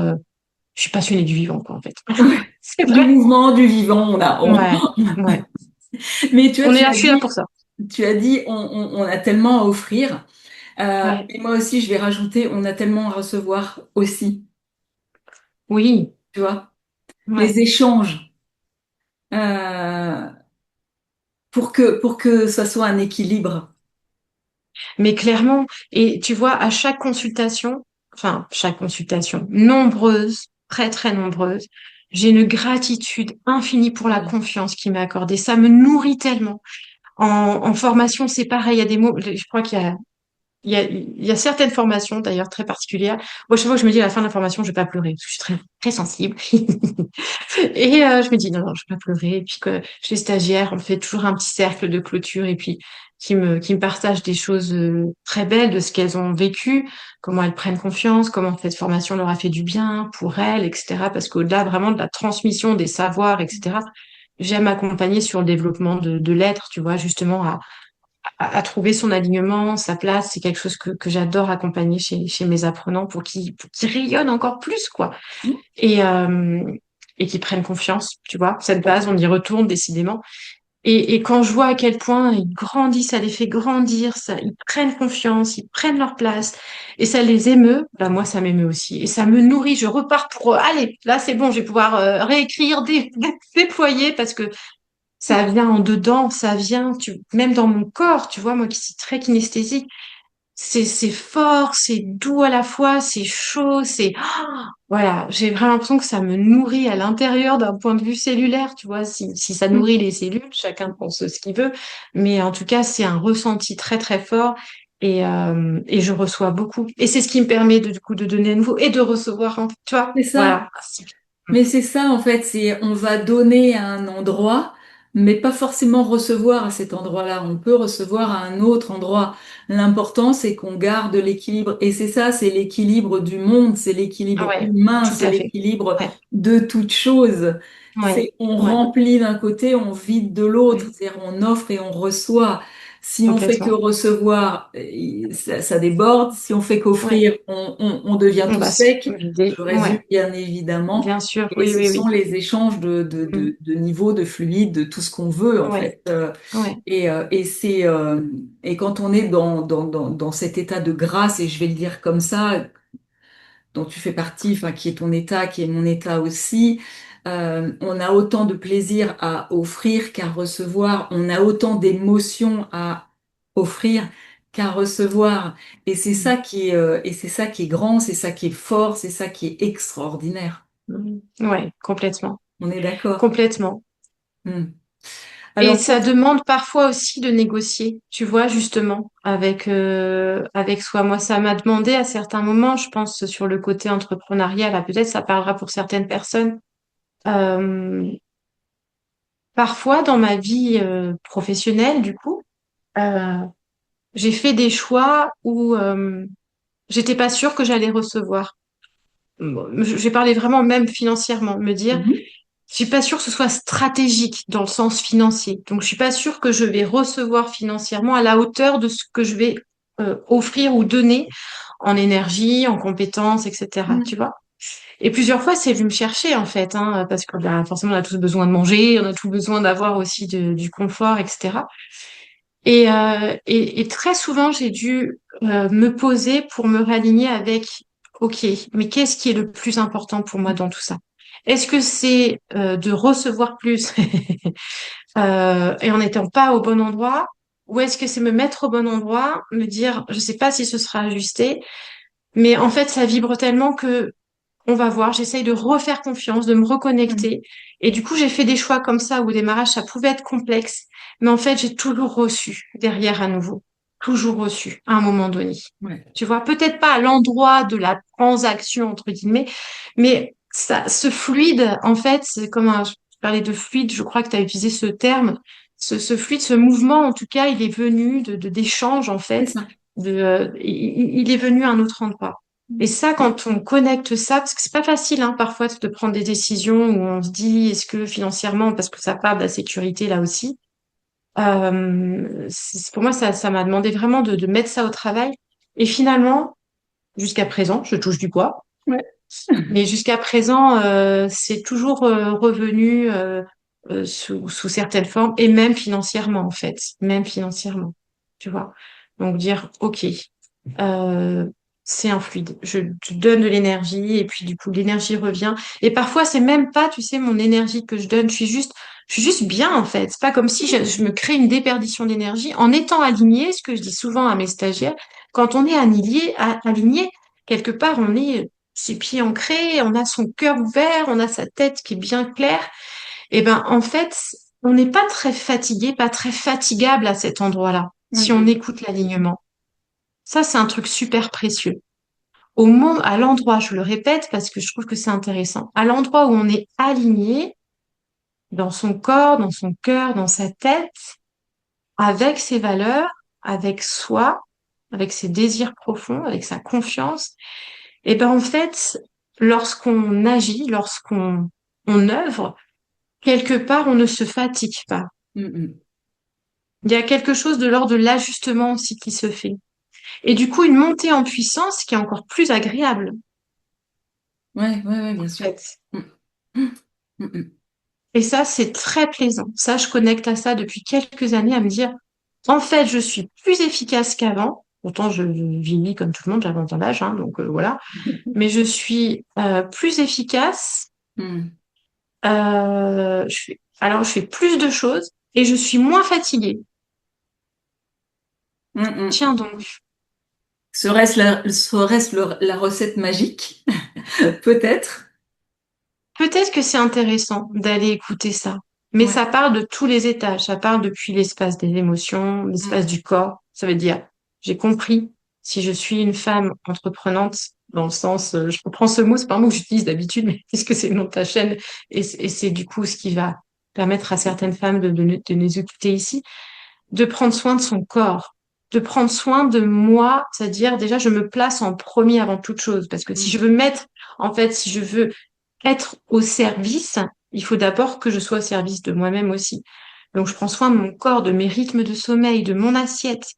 je suis passionnée du vivant, quoi, en fait. Ouais. C'est Du vrai. mouvement, du vivant, Ouais, ouais. Mais tu vois, Je suis là pour ça. tu as dit, on a tellement à offrir. Ouais. Et moi aussi, je vais rajouter, on a tellement à recevoir aussi. Oui. Tu vois, les Ouais. échanges euh, pour que ça soit un équilibre. Mais clairement, et tu vois, à chaque consultation, nombreuses, très très nombreuses, j'ai une gratitude infinie pour la Voilà. confiance qu'il m'a accordée. Ça me nourrit tellement. En formation, c'est pareil, il y a des mots, je crois qu'il y a il y a certaines formations d'ailleurs très particulières. Moi, chaque fois que je me dis à la fin de la formation, je vais pas pleurer parce que je suis très très sensible. Et je me dis non, non, je vais pas pleurer. Et puis que chez les stagiaires, on fait toujours un petit cercle de clôture et puis qui me partagent des choses très belles de ce qu'elles ont vécu, comment elles prennent confiance, comment cette formation leur a fait du bien pour elles, etc. Parce qu'au-delà vraiment de la transmission des savoirs, etc. J'aime accompagner sur le développement de l'être, tu vois, justement à trouver son alignement, sa place. C'est quelque chose que j'adore accompagner chez mes apprenants pour qu'ils rayonnent encore plus, quoi. Mm. Et, euh, et qu'ils prennent confiance, tu vois. Cette base, on y retourne décidément. Et quand je vois à quel point ils grandissent, ça les fait grandir, ça, ils prennent confiance, ils prennent leur place, et ça les émeut, bah moi ça m'émeut aussi. Et ça me nourrit, je repars pour, allez, là c'est bon, je vais pouvoir réécrire, déployer, parce que ça vient en dedans, ça vient, même dans mon corps, tu vois, moi qui suis très kinesthésique, c'est fort, c'est doux à la fois, c'est chaud, voilà, j'ai vraiment l'impression que ça me nourrit à l'intérieur d'un point de vue cellulaire, tu vois, si ça Mm. nourrit les cellules, chacun pense ce qu'il veut, mais en tout cas, c'est un ressenti très très fort et je reçois beaucoup. Et c'est ce qui me permet du coup de donner à nouveau et de recevoir, tu vois, C'est ça. voilà. Mais c'est ça, en fait, c'est on va donner à un endroit, mais pas forcément recevoir à cet endroit-là. On peut recevoir à un autre endroit. L'important, c'est qu'on garde l'équilibre. Et c'est ça, c'est l'équilibre du monde, c'est l'équilibre Ouais, humain, tout c'est à fait. l'équilibre Ouais, de toute chose. ouais, C'est on ouais, remplit d'un côté, on vide de l'autre. ouais, C'est-à-dire on offre et on reçoit. Si on fait que complètement. recevoir, ça déborde. Si on fait Ouais, qu'offrir, on devient on tout va se sec. vider. Je résume Ouais, bien évidemment. bien sûr. Et Oui, ce oui, sont oui. les échanges Mm. de niveau, de fluide, de tout ce qu'on veut en Ouais, fait. ouais. Et c'est et quand on est dans cet état de grâce, et je vais le dire comme ça, dont tu fais partie, enfin qui est ton état, qui est mon état aussi, on a autant de plaisir à offrir qu'à recevoir. On a autant d'émotions à offrir qu'à recevoir. Et c'est ça qui est grand, c'est ça qui est fort, c'est ça qui est extraordinaire. Ouais, complètement. On est d'accord. Complètement. Hmm. Et Alors, ça demande parfois aussi de négocier, tu vois, justement, avec soi. Moi, ça m'a demandé à certains moments, je pense, sur le côté entrepreneurial, là, peut-être ça parlera pour certaines personnes. Euh, Parfois, dans ma vie professionnelle, du coup, euh, j'ai fait des choix où j'étais pas sûre que j'allais recevoir. Bon, j'ai parlé vraiment même financièrement, me dire, mhm, je suis pas sûre que ce soit stratégique dans le sens financier. Donc, je suis pas sûre que je vais recevoir financièrement à la hauteur de ce que je vais offrir ou donner en énergie, en compétences, etc. Tu mhm, vois? Et plusieurs fois, c'est venu me chercher, en fait, hein, parce que bah, forcément, on a tous besoin de manger, on a tous besoin d'avoir aussi du confort, etc. Et très souvent, j'ai dû me poser pour me réaligner avec, OK, mais qu'est-ce qui est le plus important pour moi dans tout ça? Est-ce que c'est de recevoir plus et en n'étant pas au bon endroit? Ou est-ce que c'est me mettre au bon endroit, me dire, je sais pas si ce sera ajusté, mais en fait, ça vibre tellement que on va voir, j'essaye de refaire confiance, de me mhm. reconnecter. Et du coup, j'ai fait des choix comme ça où au démarrage, ça pouvait être complexe. Mais en fait, j'ai toujours reçu derrière à nouveau. Toujours reçu à un moment donné. Ouais, Tu vois, peut-être pas à l'endroit de la transaction, entre guillemets, mais ça, ce fluide, en fait, c'est comme un, je parlais de fluide, je crois que tu as utilisé ce terme. Ce fluide, ce mouvement, en tout cas, il est venu d'échange, en c'est fait. ça. Il est venu à un autre endroit. Et ça, quand on connecte ça, parce que c'est pas facile, hein, parfois, de prendre des décisions où on se dit, est-ce que financièrement, parce que ça part de la sécurité là aussi, pour moi, ça m'a demandé vraiment de mettre ça au travail. Et finalement, jusqu'à présent, je touche du bois, Ouais. mais jusqu'à présent, c'est toujours revenu sous certaines formes, et même financièrement, en fait, même financièrement, tu vois. Donc dire, OK, euh, c'est un fluide. Je donne de l'énergie et puis du coup l'énergie revient. Et parfois c'est même pas, tu sais, mon énergie que je donne. Je suis juste bien en fait. C'est pas comme si je me crée une déperdition d'énergie en étant alignée. Ce que je dis souvent à mes stagiaires, quand on est aligné, quelque part on est ses pieds ancrés, on a son cœur ouvert, on a sa tête qui est bien claire. Et ben en fait, on n'est pas très fatigué, pas très fatigable à cet endroit-là si on Mhm. écoute l'alignement. Ça, c'est un truc super précieux. Au moment, à l'endroit, je le répète parce que je trouve que c'est intéressant, à l'endroit où on est aligné dans son corps, dans son cœur, dans sa tête, avec ses valeurs, avec soi, avec ses désirs profonds, avec sa confiance, et ben en fait, lorsqu'on agit, lorsqu'on œuvre, quelque part, on ne se fatigue pas. Mm. Il y a quelque chose de l'ordre de l'ajustement aussi qui se fait. Et du coup, une montée en puissance qui est encore plus agréable, Ouais, ouais, ouais, bien en sûr. fait. Mm. Mm. Mm, mm. Et ça, c'est très plaisant. Ça, je connecte à ça depuis quelques années à me dire, en fait, je suis plus efficace qu'avant. Pourtant, je vieillis comme tout le monde, j'ai 20 ans d'âge, hein, donc voilà. Mais je suis plus efficace. Mm. Alors, je fais plus de choses et je suis moins fatiguée. Mm, mm. Tiens donc. Serait-ce la recette magique? Peut-être. Peut-être que c'est intéressant d'aller écouter ça. Mais Ouais. ça part de tous les étages. Ça part depuis l'espace des émotions, l'espace Mm. du corps. Ça veut dire, j'ai compris, si je suis une femme entreprenante, dans le sens, je reprends ce mot, c'est pas un mot que j'utilise d'habitude, mais puisque c'est le nom de ta chaîne, et c'est du coup ce qui va permettre à certaines femmes de nous écouter ici, de prendre soin de son corps, de prendre soin de moi, c'est-à-dire déjà je me place en premier avant toute chose, parce que si je Mm. veux mettre, en fait, si je veux être au service, il faut d'abord que je sois au service de moi-même aussi. Donc je prends soin de mon corps, de mes rythmes de sommeil, de mon assiette,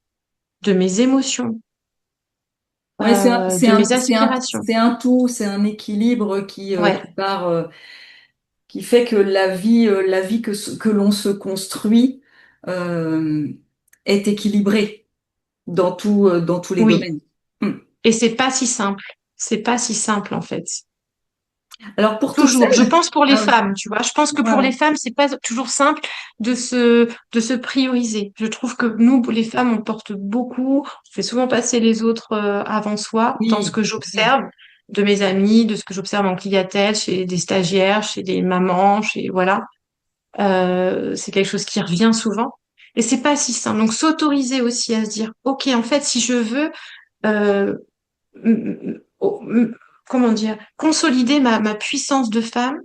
de mes émotions, Ouais, c'est un, c'est de un, mes c'est un, aspirations. c'est un tout, c'est un équilibre qui Ouais, part, qui fait que la vie que l'on se construit euh, est équilibrée dans tous les oui. domaines. Mm. Et c'est pas si simple. C'est pas si simple en fait. Alors pour toutes Toujours. Je celles, pense pour les ah oui, femmes, tu vois. Je pense que ouais, pour ouais. les femmes, c'est pas toujours simple de se prioriser. Je trouve que nous, les femmes, on porte beaucoup, on fait souvent passer les autres avant soi, dans ce Oui, que bien. j'observe de mes amis, de ce que j'observe en clientèle, chez des stagiaires, chez des mamans, chez, voilà. C'est quelque chose qui revient souvent. Et c'est pas si simple. Donc, s'autoriser aussi à se dire, OK, en fait, si je veux, euh, comment dire, consolider ma puissance de femme,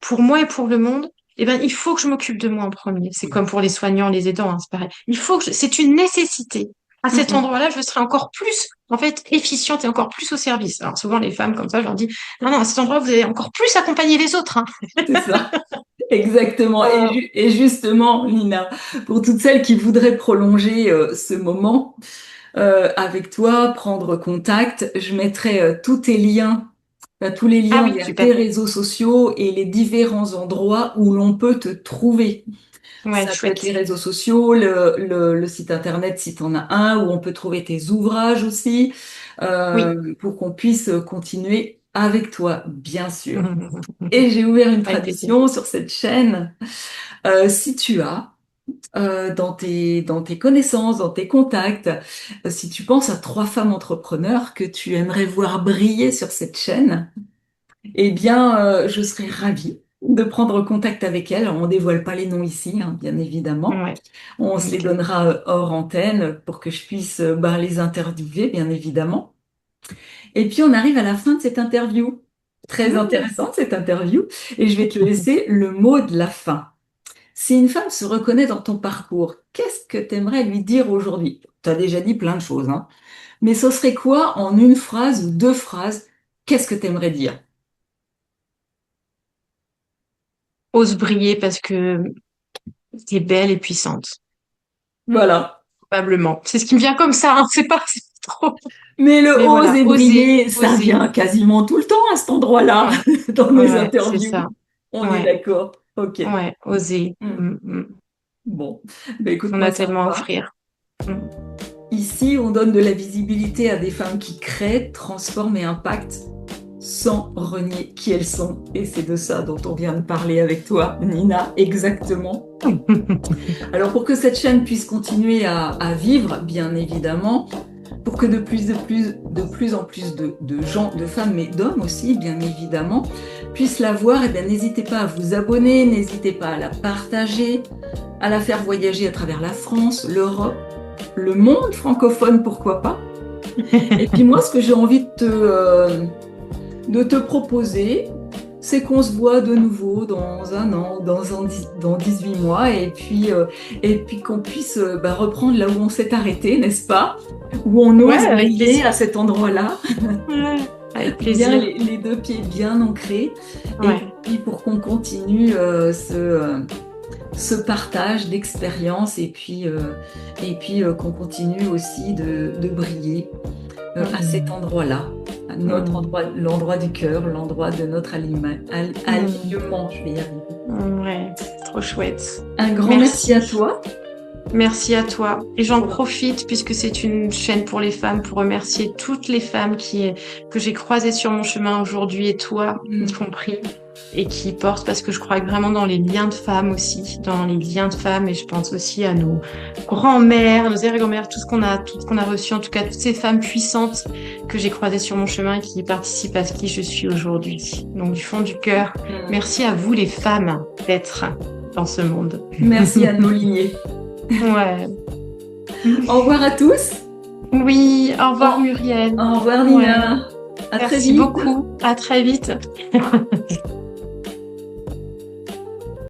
pour moi et pour le monde, eh ben, il faut que je m'occupe de moi en premier. C'est comme pour les soignants, les aidants, hein, c'est pareil. Il faut que c'est une nécessité. À Mm, cet mm. endroit-là, je serai encore plus, en fait, efficiente et encore plus au service. Alors, souvent, les femmes, comme ça, je leur dis, non, non, à cet endroit, vous allez encore plus accompagner les autres, hein. C'est ça. Exactement. Euh, Et justement, Nina, pour toutes celles qui voudraient prolonger ce moment avec toi, prendre contact, je mettrai tous les ah liens oui, vers super. tes réseaux sociaux et les différents endroits où l'on peut te trouver. Ouais, Ça peut être les chouette. réseaux sociaux, le site internet si tu en as un, où on peut trouver tes ouvrages aussi, Oui. pour qu'on puisse continuer avec toi, bien sûr. Et j'ai ouvert une Avec plaisir. tradition sur cette chaîne. Si tu as dans tes connaissances, dans tes contacts, si tu penses à trois femmes entrepreneurs que tu aimerais voir briller sur cette chaîne, eh bien, je serais ravie de prendre contact avec elles. On dévoile pas les noms ici, hein, bien évidemment. Ouais. On se les Ok. donnera hors antenne pour que je puisse les interviewer, bien évidemment. Et puis, on arrive à la fin de cette interview. Très Mmh. intéressante, cette interview. Et je vais te laisser le mot de la fin. Si une femme se reconnaît dans ton parcours, qu'est-ce que tu aimerais lui dire aujourd'hui? Tu as déjà dit plein de choses, hein. Mais ce serait quoi en une phrase ou deux phrases? Qu'est-ce que tu aimerais dire? Ose briller parce que t'es belle et puissante. Voilà. Probablement. C'est ce qui me vient comme ça, hein. C'est pas trop. Mais le Mais voilà, oser oser, briller, ça oser. vient quasiment tout le temps à cet endroit-là, Ouais, dans ouais, nos ouais, c'est interviews. ça. On est Ouais, d'accord. Ok. ouais, oser. Hmm. Bon. Ben écoute, On moi, a ça me tellement à va. offrir. Mm. Ici, on donne de la visibilité à des femmes qui créent, transforment et impactent sans renier qui elles sont. Et c'est de ça dont on vient de parler avec toi, Nina, exactement. Alors pour que cette chaîne puisse continuer à vivre, bien évidemment, pour que de plus en plus de gens, de femmes, mais d'hommes aussi, bien évidemment, puissent la voir, et bien n'hésitez pas à vous abonner, n'hésitez pas à la partager, à la faire voyager à travers la France, l'Europe, le monde francophone, pourquoi pas. Et puis moi, ce que j'ai envie de te proposer, c'est qu'on se voit de nouveau dans un an, dans 18 mois, et puis qu'on puisse reprendre là où on s'est arrêté, n'est-ce pas? Où on Ouais, ose avec briller plaisir. à cet endroit-là, Ouais, avec bien plaisir. les deux pieds bien ancrés, et Ouais. puis pour qu'on continue ce partage d'expériences, et puis qu'on continue aussi de briller à cet Mm. endroit-là, à notre Mm. endroit, l'endroit du cœur, l'endroit de notre Mm. alignement, je vais y arriver. Ouais, c'est trop chouette. Un grand merci à Merci. toi. Merci à toi. Et j'en profite, puisque c'est une chaîne pour les femmes, pour remercier toutes les femmes que j'ai croisées sur mon chemin aujourd'hui, et toi, y Mm. compris, et qui portent, parce que je crois vraiment dans les liens de femmes aussi, dans les liens de femmes, et je pense aussi à nos grands-mères, nos arrière-grand-mères, tout ce qu'on a reçu, en tout cas, toutes ces femmes puissantes que j'ai croisées sur mon chemin et qui participent à ce qui je suis aujourd'hui. Donc, du fond du cœur, Mm. merci à vous, les femmes, d'être dans ce monde. Merci à nos lignées. Ouais. Au revoir à tous. Oui, au revoir Au, Muriel. au revoir Ouais, Nina. À très merci vite. beaucoup. À très vite.